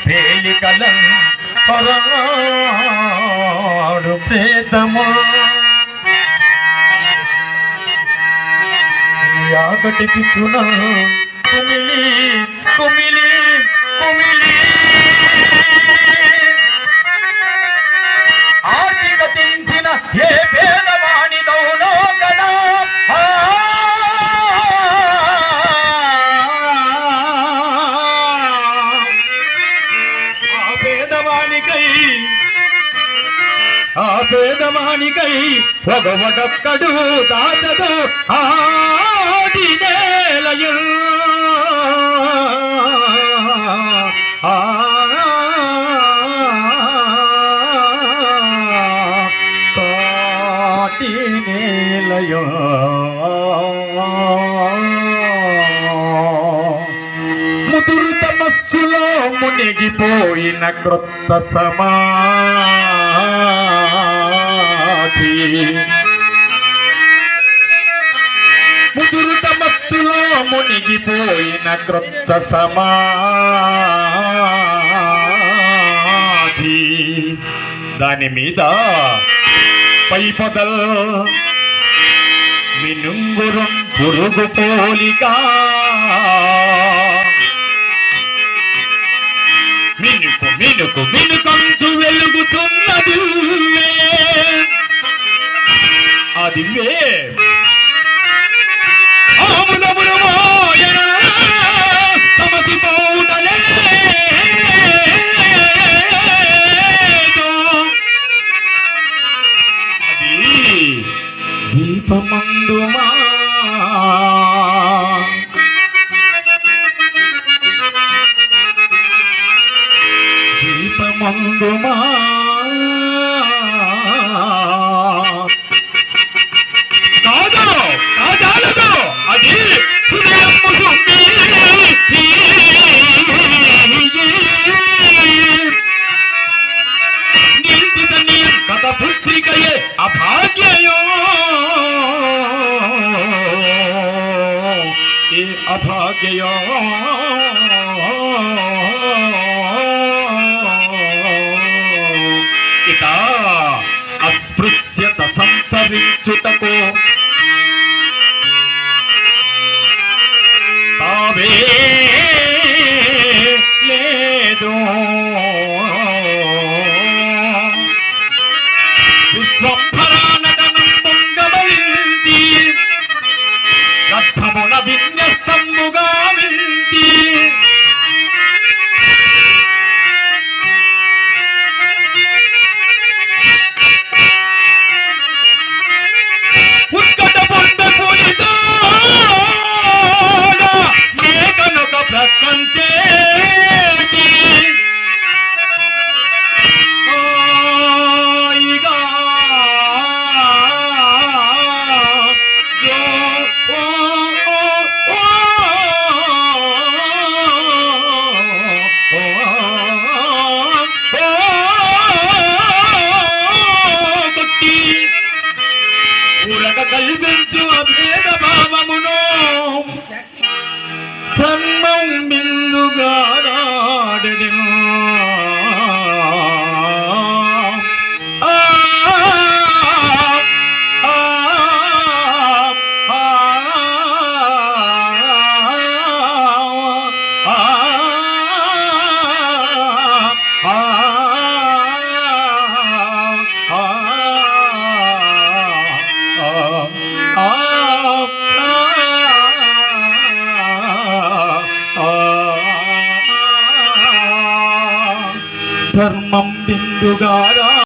పేలికలం పరాడు ప్రేతము యాగటి చిచ్చున కుమిలి కుమిలి కుమిలి ఆర్తిక తించిన ఏ పేదవాణి దౌనో కదా ఆ పేదవానికై భగవడొక్కడు దాచదు ఆది నేలయు కాటి నేలయు ముదురు తమస్సులో మునిగిపోయిన క్రొత్త సమాధి ముదురు తమస్సులో మునిగిపోయిన క్రొత్త సమాధి దాని మీద పై పొదల్ మినుంగురం పురుగు పోలిక మినుకు మినుకు మినుకంచు వెలుగుతున్నది అది ఆముదములు మోయన సమసిపోవుటలేదు అది దీపమందుమా దీపమందుమా అది హృదయము సుమ్మి నిల్చిత నీ కథ పుత్రికయే అభాగ్యయో ఏ అభాగ్యయో ఇత అస్పృశ్యత సంచరించుటకు తావే లేదు విశ్వంభరానటనం పొంగబలింది గర్భమున విన్యస్తంబుగా వింది ఉత్కట పొంద పులితో ప్రకంచేటి ఓయిగా జో ఓ ఓ కొట్టి ఊరక కల్పించు అభేద భావమును ధర్మం బిందుగారాడెను ధర్మం బిందుగారా